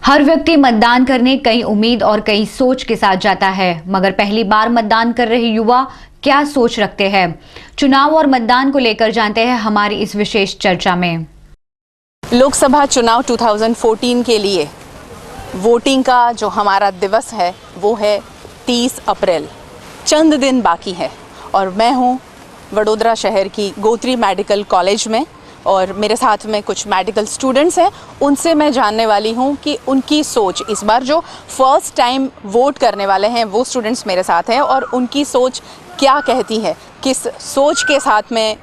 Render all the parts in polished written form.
हर व्यक्ति मतदान करने कई उम्मीद और कई सोच के साथ जाता है, मगर पहली बार मतदान कर रहे युवा क्या सोच रखते हैं? चुनाव और मतदान को लेकर जानते हैं हमारी इस विशेष चर्चा में। लोकसभा चुनाव 2014 के लिए वोटिंग का जो हमारा दिवस है वो है 30 अप्रैल। चंद दिन बाकी है और मैं हूँ वडोदरा शहर की गोत्री मेडिकल कॉलेज में और मेरे साथ में कुछ मेडिकल स्टूडेंट्स हैं। उनसे मैं जानने वाली हूँ कि उनकी सोच, इस बार जो फर्स्ट टाइम वोट करने वाले हैं वो स्टूडेंट्स मेरे साथ हैं और उनकी सोच क्या कहती है, किस सोच के साथ में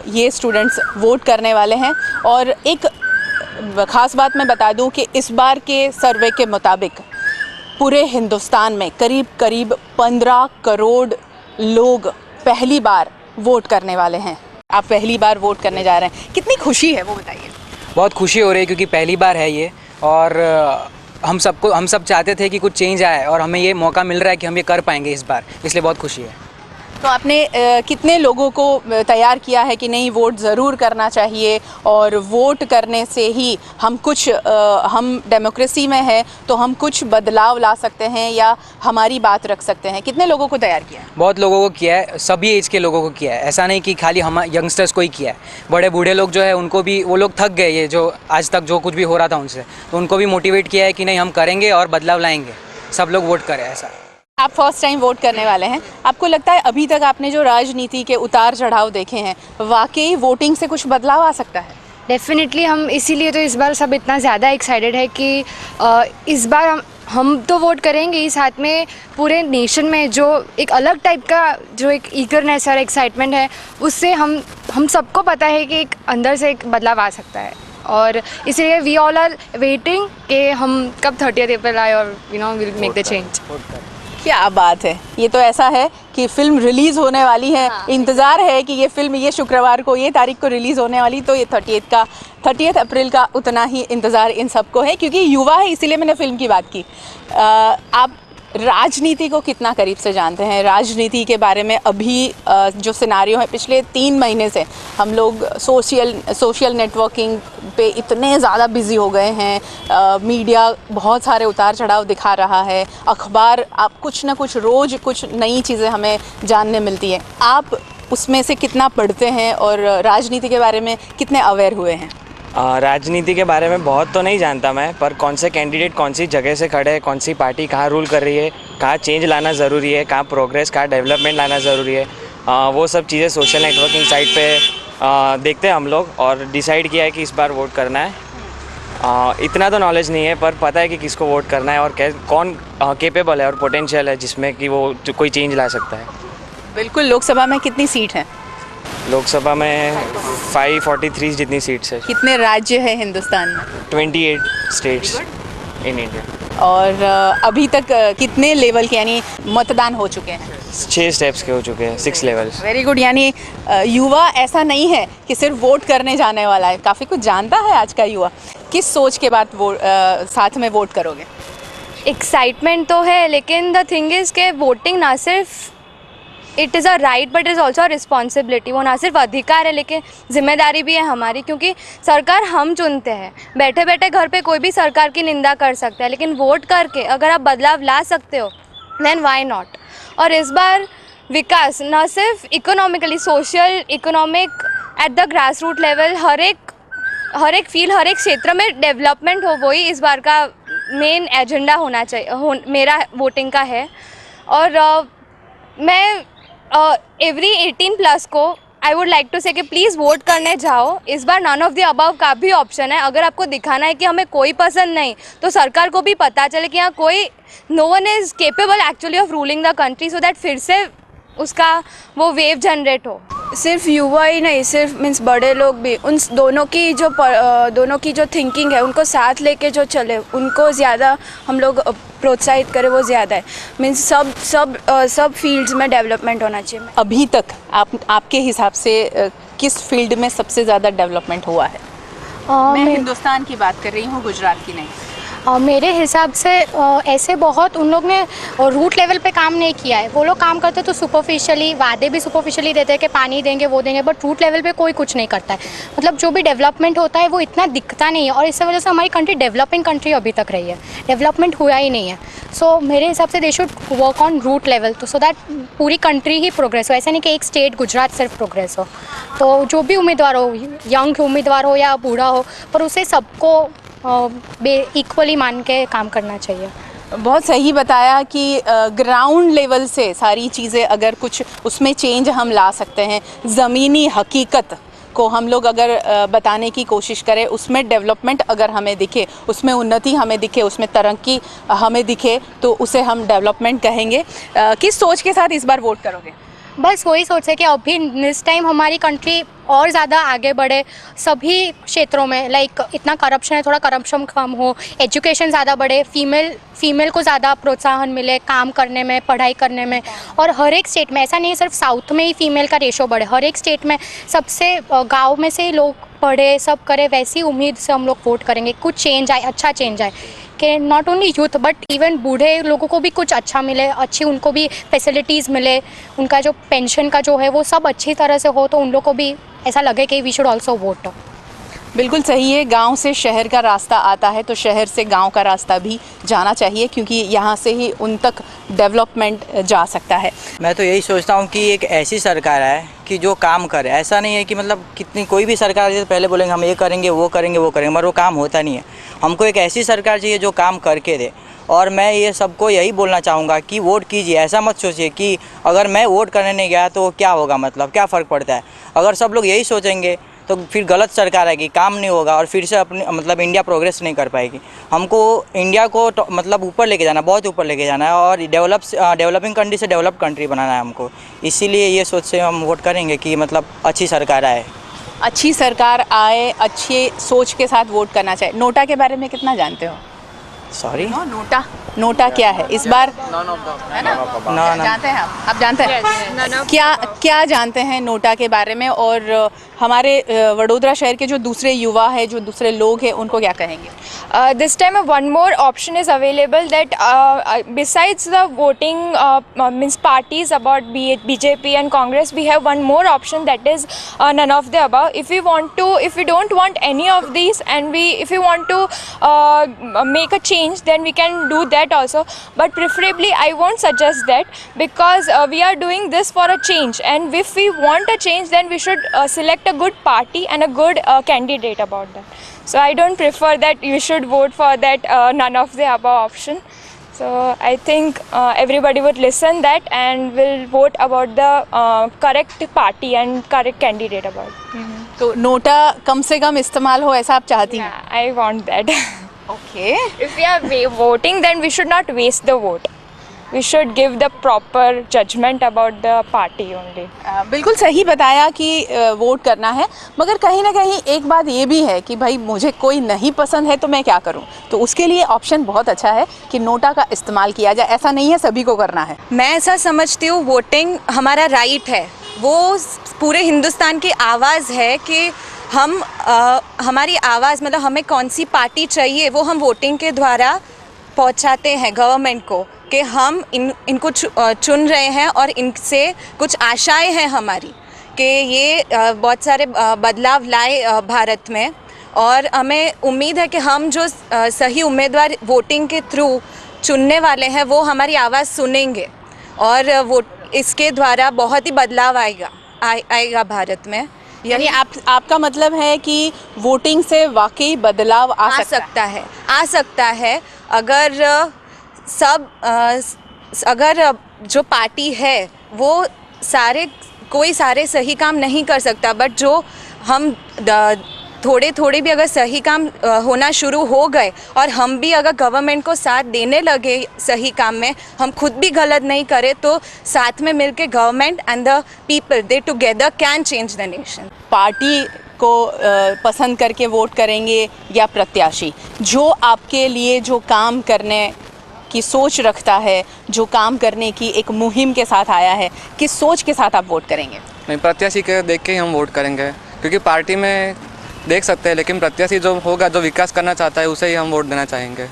ये स्टूडेंट्स वोट करने वाले हैं। और एक ख़ास बात मैं बता दूं कि इस बार के सर्वे के मुताबिक पूरे हिंदुस्तान में करीब करीब 15 करोड़ लोग पहली बार वोट करने वाले हैं। आप पहली बार वोट करने जा रहे हैं, कितनी खुशी है वो बताइए। बहुत खुशी हो रही है क्योंकि पहली बार है ये और हम सब चाहते थे कि कुछ चेंज आए और हमें ये मौका मिल रहा है कि हम ये कर पाएंगे इस बार, इसलिए बहुत खुशी है। तो आपने कितने लोगों को तैयार किया है कि नहीं वोट ज़रूर करना चाहिए और वोट करने से ही हम डेमोक्रेसी में है तो हम कुछ बदलाव ला सकते हैं या हमारी बात रख सकते हैं? कितने लोगों को तैयार किया है? बहुत लोगों को किया है, सभी एज के लोगों को किया है। ऐसा नहीं कि खाली हम यंगस्टर्स को ही किया है, बड़े बूढ़े लोग जो है उनको भी, वो लोग थक गए ये जो आज तक जो कुछ भी हो रहा था उनसे, तो उनको भी मोटिवेट किया है कि नहीं हम करेंगे और बदलाव लाएंगे, सब लोग वोट करें। ऐसा आप फर्स्ट टाइम वोट करने वाले हैं, आपको लगता है अभी तक आपने जो राजनीति के उतार चढ़ाव देखे हैं वाकई वोटिंग से कुछ बदलाव आ सकता है? डेफिनेटली, हम इसीलिए तो इस बार सब इतना ज़्यादा एक्साइटेड है कि इस बार हम तो वोट करेंगे ही, साथ में पूरे नेशन में जो एक अलग टाइप का जो एक ईगरनेस और एक्साइटमेंट है उससे हम सबको पता है कि एक अंदर से एक बदलाव आ सकता है और इसलिए वी ऑल आर वेटिंग कि हम कब 30 अप्रैल आए और विल मेक द चेंज। क्या बात है, ये तो ऐसा है कि फिल्म रिलीज़ होने वाली है। हाँ। इंतज़ार है कि ये फिल्म ये शुक्रवार को, ये तारीख को रिलीज़ होने वाली, तो ये 30 अप्रैल का उतना ही इंतज़ार इन सबको है क्योंकि युवा है, इसीलिए मैंने फिल्म की बात की। आप राजनीति को कितना करीब से जानते हैं? राजनीति के बारे में अभी जो सिनारियो है, पिछले 3 महीने से हम लोग सोशल नेटवर्किंग पे इतने ज़्यादा बिज़ी हो गए हैं, मीडिया बहुत सारे उतार चढ़ाव दिखा रहा है, अखबार आप कुछ ना कुछ रोज़ कुछ नई चीज़ें हमें जानने मिलती हैं। आप उसमें से कितना पढ़ते हैं और राजनीति के बारे में कितने अवेयर हुए हैं? राजनीति के बारे में बहुत तो नहीं जानता मैं, पर कौन से कैंडिडेट कौन सी जगह से खड़े हैं, कौन सी पार्टी कहाँ रूल कर रही है, कहाँ चेंज लाना ज़रूरी है, कहाँ प्रोग्रेस, कहाँ डेवलपमेंट लाना ज़रूरी है, वो सब चीज़ें सोशल नेटवर्किंग साइट पे देखते हैं हम लोग और डिसाइड किया है कि इस बार वोट करना है। इतना तो नॉलेज नहीं है पर पता है कि किसको वोट करना है और कौन केपेबल है और पोटेंशियल है जिसमें कि वो कोई चेंज ला सकता है। बिल्कुल। लोकसभा में कितनी सीट है? लोकसभा में 543 जितनी सीट्स है। कितने राज्य है हिंदुस्तान में? 28 स्टेट्स इन इंडिया। और अभी तक कितने लेवल के यानी मतदान हो चुके हैं? 6 स्टेप्स के हो चुके हैं, 6 लेवल्स। Very good. यानी युवा ऐसा नहीं है कि सिर्फ वोट करने जाने वाला है, काफ़ी कुछ जानता है आज का युवा। किस सोच के बाद साथ में वोट करोगे? एक्साइटमेंट तो है, लेकिन द थिंग इज़ के वोटिंग ना सिर्फ it is a right but is also responsibility. वो ना सिर्फ अधिकार है लेकिन जिम्मेदारी भी है हमारी, क्योंकि सरकार हम चुनते हैं। बैठे बैठे घर पे कोई भी सरकार की निंदा कर सकता है, लेकिन वोट करके अगर आप बदलाव ला सकते हो देन व्हाई नॉट। और इस बार विकास ना सिर्फ economically, social, economic, at the grass root level, हर एक फील्ड, हर एक क्षेत्र में डेवलपमेंट हो, वही इस बार का मेन एजेंडा होना चाहिए, मेरा वोटिंग का है। और मैं एवरी 18+ को आई वुड लाइक टू से कि प्लीज़ वोट करने जाओ। इस बार नन ऑफ द अबव का भी ऑप्शन है। अगर आपको दिखाना है कि हमें कोई पसंद नहीं, तो सरकार को भी पता चले कि यहाँ कोई no one is capable actually of ruling the country, so that फिर से उसका वो वेव जनरेट हो। सिर्फ युवा ही नहीं, सिर्फ मीन्स बड़े लोग भी, उन दोनों की जो थिंकिंग है उनको साथ लेके जो चले, उनको ज़्यादा हम लोग प्रोत्साहित करें, वो ज़्यादा है। मीन्स सब फील्ड्स में डेवलपमेंट होना चाहिए। अभी तक आपके हिसाब से किस फील्ड में सबसे ज़्यादा डेवलपमेंट हुआ है? मैं हिंदुस्तान की बात कर रही हूँ, गुजरात की नहीं। मेरे हिसाब से ऐसे बहुत उन लोग ने रूट लेवल पे काम नहीं किया है। वो लोग काम करते तो सुपरफिशियली, वादे भी सुपरफिशियली देते हैं कि पानी देंगे वो देंगे, बट रूट लेवल पे कोई कुछ नहीं करता है। मतलब जो भी डेवलपमेंट होता है वो इतना दिखता नहीं है, और इस वजह से हमारी कंट्री डेवलपिंग कंट्री अभी तक रही है, डेवलपमेंट हुआ ही नहीं है। सो मेरे हिसाब से they should work on root level, तो सो दैट पूरी कंट्री ही प्रोग्रेस हो। ऐसा नहीं कि एक स्टेट गुजरात सिर्फ प्रोग्रेस हो। तो जो भी उम्मीदवार हो, यंग उम्मीदवार हो या बूढ़ा हो, पर उसे सबको इक्वली मान के काम करना चाहिए। बहुत सही बताया कि ग्राउंड लेवल से सारी चीज़ें अगर कुछ उसमें चेंज हम ला सकते हैं, ज़मीनी हकीकत को हम लोग अगर बताने की कोशिश करें, उसमें डेवलपमेंट अगर हमें दिखे, उसमें उन्नति हमें दिखे, उसमें तरक्की हमें दिखे, तो उसे हम डेवलपमेंट कहेंगे। किस सोच के साथ इस बार वोट करोगे? बस वही सोच है कि अभी इस टाइम हमारी कंट्री और ज़्यादा आगे बढ़े सभी क्षेत्रों में। लाइक इतना करप्शन है, थोड़ा करप्शन कम हो, एजुकेशन ज़्यादा बढ़े, फीमेल को ज़्यादा प्रोत्साहन मिले काम करने में, पढ़ाई करने में। और हर एक स्टेट में, ऐसा नहीं सिर्फ साउथ में ही फीमेल का रेशो बढ़े, हर एक स्टेट में सबसे गाँव में से ही लोग पढ़े, सब करे, वैसी उम्मीद से हम लोग वोट करेंगे। कुछ चेंज आए, अच्छा चेंज आए, कि not only youth but even बूढ़े लोगों को भी कुछ अच्छा मिले, अच्छी उनको भी फैसिलिटीज़ मिले, उनका जो पेंशन का जो है वो सब अच्छी तरह से हो, तो उन लोग को भी ऐसा लगे कि वी शुड ऑल्सो वोट। बिल्कुल सही है। गांव से शहर का रास्ता आता है तो शहर से गांव का रास्ता भी जाना चाहिए, क्योंकि यहाँ से ही उन तक डेवलपमेंट जा सकता है। मैं तो यही सोचता हूँ कि एक ऐसी सरकार है कि जो काम करे। ऐसा नहीं है कि मतलब कितनी कोई भी सरकार जैसे पहले बोलेंगे हम ये करेंगे वो करेंगे वो करेंगे, मगर वो काम होता नहीं है। हमको एक ऐसी सरकार चाहिए जो काम करके दे। और मैं ये सबको यही बोलना चाहूँगा कि वोट कीजिए। ऐसा मत सोचिए कि अगर मैं वोट करने नहीं गया तो क्या होगा, मतलब क्या फ़र्क पड़ता है। अगर सब लोग यही सोचेंगे तो फिर गलत सरकार आएगी, काम नहीं होगा और फिर से अपनी मतलब इंडिया प्रोग्रेस नहीं कर पाएगी। हमको इंडिया को मतलब ऊपर लेके जाना, बहुत ऊपर लेके जाना है और डेवलपिंग कंट्री से डेवलप कंट्री बनाना है हमको। इसीलिए ये सोच से हम वोट करेंगे कि मतलब अच्छी सरकार आए। अच्छी सरकार आए, अच्छी सोच के साथ वोट करना चाहिए। नोटा के बारे में कितना जानते हो? सॉरी, नोटा क्या है इस बार? है ना? जानते हैं आप जानते हैं? क्या जानते हैं नोटा के बारे में? और हमारे वडोदरा शहर के जो दूसरे युवा है, जो दूसरे लोग हैं, उनको क्या कहेंगे? This time one more option is available that besides the voting means parties about BJP and Congress, we have one more option that is none of the above. If we don't want any of these, and if we want to make a change, then we can do that also. But preferably I won't suggest that, because we are doing this for a change, and if we want a change, then we should select a good party and a good candidate about that. So I don't prefer that you should vote for that none of the above option. So I think everybody would listen that and will vote about the correct party and correct candidate about it. तो NOTA कम से कम इस्तेमाल हो, ऐसा आप चाहती हैं? Yeah, I want that. Okay. If we are voting, then we should not waste the vote. We should give the proper judgment about the party only. बिल्कुल सही बताया कि वोट करना है, मगर कहीं ना कहीं एक बात ये भी है कि भाई मुझे कोई नहीं पसंद है तो मैं क्या करूं। तो उसके लिए ऑप्शन बहुत अच्छा है कि नोटा का इस्तेमाल किया जाए। ऐसा नहीं है सभी को करना है। मैं ऐसा समझती हूँ, वोटिंग हमारा राइट है, वो पूरे हिंदुस्तान की आवाज़ है कि हम हमारी आवाज़ मतलब हमें कौन सी पार्टी चाहिए वो हम वोटिंग के द्वारा पहुंचाते हैं गवर्नमेंट को, कि हम इनको चुन रहे हैं और इनसे कुछ आशाएं हैं हमारी कि ये बहुत सारे बदलाव लाए भारत में। और हमें उम्मीद है कि हम जो सही उम्मीदवार वोटिंग के थ्रू चुनने वाले हैं वो हमारी आवाज़ सुनेंगे, और वो इसके द्वारा बहुत ही बदलाव आएगा भारत में। यानी आपका मतलब है कि वोटिंग से वाकई बदलाव आ सकता है। अगर जो पार्टी है वो कोई सारे सही काम नहीं कर सकता, बट जो हम थोड़े भी अगर सही काम होना शुरू हो गए और हम भी अगर गवर्नमेंट को साथ देने लगे सही काम में, हम खुद भी गलत नहीं करें, तो साथ में मिलके government and the people they together can change the nation. Party को पसंद करके वोट करेंगे या प्रत्याशी जो आपके लिए जो काम करने की सोच रखता है, जो काम करने की एक मुहिम के साथ आया है, किस सोच के साथ आप वोट करेंगे? नहीं, प्रत्याशी के देख के ही हम वोट करेंगे, क्योंकि पार्टी में देख सकते हैं, लेकिन प्रत्याशी जो होगा, जो विकास करना चाहता है, उसे ही हम वोट देना चाहेंगे।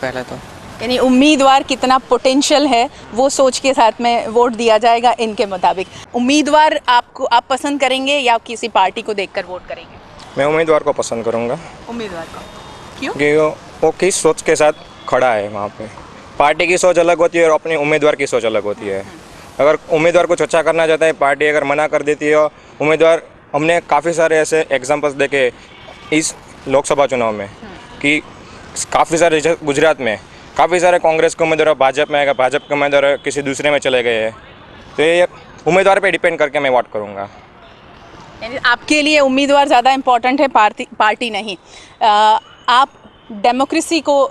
पहले तो। यानी उम्मीदवार कितना पोटेंशियल है वो सोच के साथ में वोट दिया जाएगा इनके मुताबिक। उम्मीदवार आप पसंद करेंगे या किसी पार्टी को देखकर वोट करेंगे? मैं उम्मीदवार को पसंद करूंगा। उम्मीदवार को क्यों? क्योंकि वो किस सोच के साथ खड़ा है वहाँ पे। पार्टी की सोच अलग होती है और अपने उम्मीदवार की सोच अलग होती है। अगर उम्मीदवार कुछ अच्छा करना चाहता है, पार्टी अगर मना कर देती है, उम्मीदवार हमने काफ़ी सारे ऐसे एग्जांपल्स देखे इस लोकसभा चुनाव में कि काफ़ी सारे गुजरात में काफ़ी सारे कांग्रेस के उम्मीदवार भाजपा में आएगा, भाजपा के उम्मीदवार किसी दूसरे में चले गए हैं। तो ये उम्मीदवार पे डिपेंड करके मैं वोट करूँगा। यानी आपके लिए उम्मीदवार ज़्यादा इम्पोर्टेंट है, पार्टी नहीं। आप डेमोक्रेसी को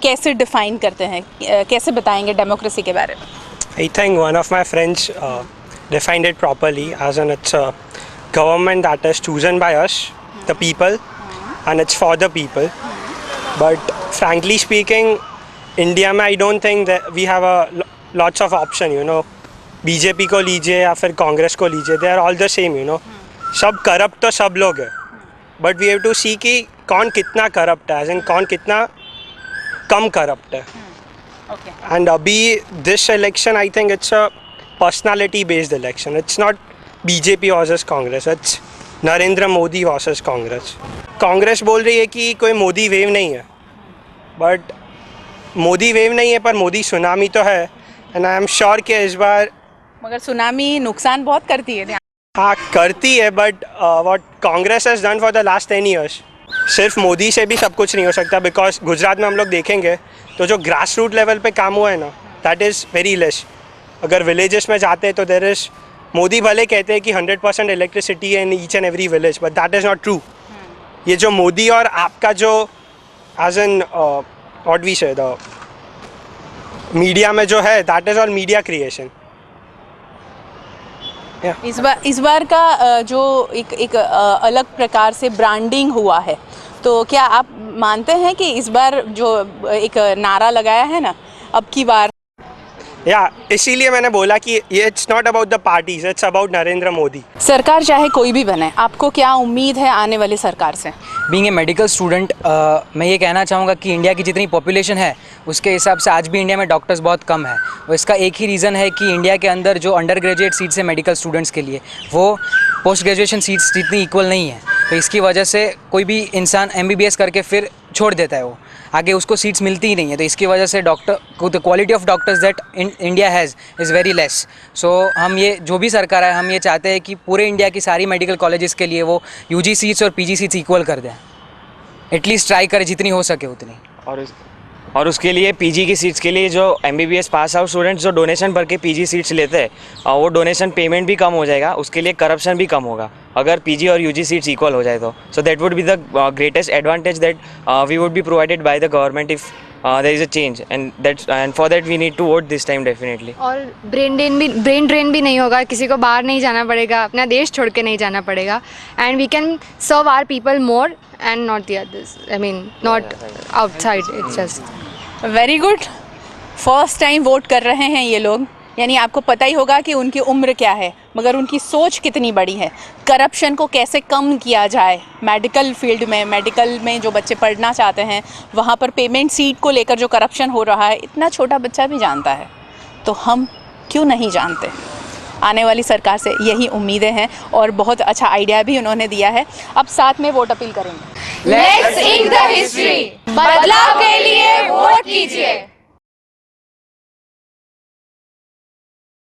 कैसे डिफाइन करते हैं, कैसे बताएंगे डेमोक्रेसी के बारे में? I think one of my friends defined it properly as in it's a government that is chosen by us, the people, and it's for the people. But frankly speaking, India में I don't think that we have a lots of option, you know. BJP को लीजिए या फिर कांग्रेस को लीजिए, they are all the same, you know. सब corrupt तो सब लोग है, but we have to see कि कौन कितना करप्ट है, as in कौन कितना कम करप्ट है। And अभी this election I think it's a personality based election. It's not BJP versus Congress. It's Narendra Modi versus Congress. Congress बोल रही है कि कोई मोदी वेव नहीं है, बट मोदी वेव नहीं है पर मोदी सुनामी तो है। एंड आई एम श्योर कि इस बार मगर सुनामी नुकसान बहुत करती है। हाँ करती है, but what Congress has done for the last 10 years, सिर्फ मोदी से भी सब कुछ नहीं हो सकता। बिकॉज गुजरात में हम लोग देखेंगे तो जो ग्रास रूट लेवल पे काम हुआ है ना, दैट इज़ वेरी लेस। अगर विलेजेस में जाते हैं तो देर इज़, मोदी भले कहते हैं कि 100% इलेक्ट्रिसिटी है in each and every village, but that is not true. ये जो मोदी और आपका जो एज एन व्हाट वी से द मीडिया में जो है, that is all media creation. इस बार का जो एक अलग प्रकार से ब्रांडिंग हुआ है, तो क्या आप मानते हैं कि इस बार जो एक नारा लगाया है ना, अब की बार इसीलिए मैंने बोला कि ये it's not about the parties, it's about Narendra Modi. सरकार चाहे कोई भी बने, आपको क्या उम्मीद है आने वाली सरकार से? बीइंग ए मेडिकल स्टूडेंट मैं ये कहना चाहूँगा कि इंडिया की जितनी पॉपुलेशन है उसके हिसाब से आज भी इंडिया में डॉक्टर्स बहुत कम है। और इसका एक ही रीज़न है कि इंडिया के अंदर जो अंडर ग्रेजुएट सीट्स है मेडिकल स्टूडेंट्स के लिए, वो पोस्ट ग्रेजुएशन सीट्स जितनी इक्वल नहीं है। तो इसकी वजह से कोई भी इंसान MBBS करके फिर छोड़ देता है, वो आगे उसको सीट्स मिलती ही नहीं है। तो इसकी वजह से डॉक्टर को the quality of doctors that India has is very less. So हम ये जो भी सरकार है, हम ये चाहते हैं कि पूरे इंडिया की सारी मेडिकल कॉलेजेस के लिए वो UG सीट्स और PG सीट्स इक्वल कर दें, एटलीस्ट ट्राई करें जितनी हो सके उतनी। और उसके लिए PG की सीट्स के लिए जो MBBS पास आउट स्टूडेंट्स जो डोनेशन भर के PG सीट्स लेते हैं, वो डोनेशन पेमेंट भी कम हो जाएगा, उसके लिए करप्शन भी कम होगा अगर PG और UG सीट्स इक्वल हो जाए तो। So that would be the greatest advantage that we would be provided by the government if there is a change, and for that we need to vote this time definitely. और brain drain भी नहीं होगा, किसी को बाहर नहीं जाना पड़ेगा, अपना देश छोड़ के नहीं जाना पड़ेगा, and we can serve our people more and not the others, I mean not outside. It's just very good. First time vote कर रहे हैं ये लोग, यानी आपको पता ही होगा कि उनकी उम्र क्या है, मगर उनकी सोच कितनी बड़ी है। करप्शन को कैसे कम किया जाए, मेडिकल फील्ड में, मेडिकल में जो बच्चे पढ़ना चाहते हैं वहाँ पर पेमेंट सीट को लेकर जो करप्शन हो रहा है, इतना छोटा बच्चा भी जानता है, तो हम क्यों नहीं जानते? आने वाली सरकार से यही उम्मीदें हैं और बहुत अच्छा आइडिया भी उन्होंने दिया है। अब साथ में वोट अपील करेंगे। लेट्स इंक द हिस्ट्री, बदलाव के लिए वोट कीजिए।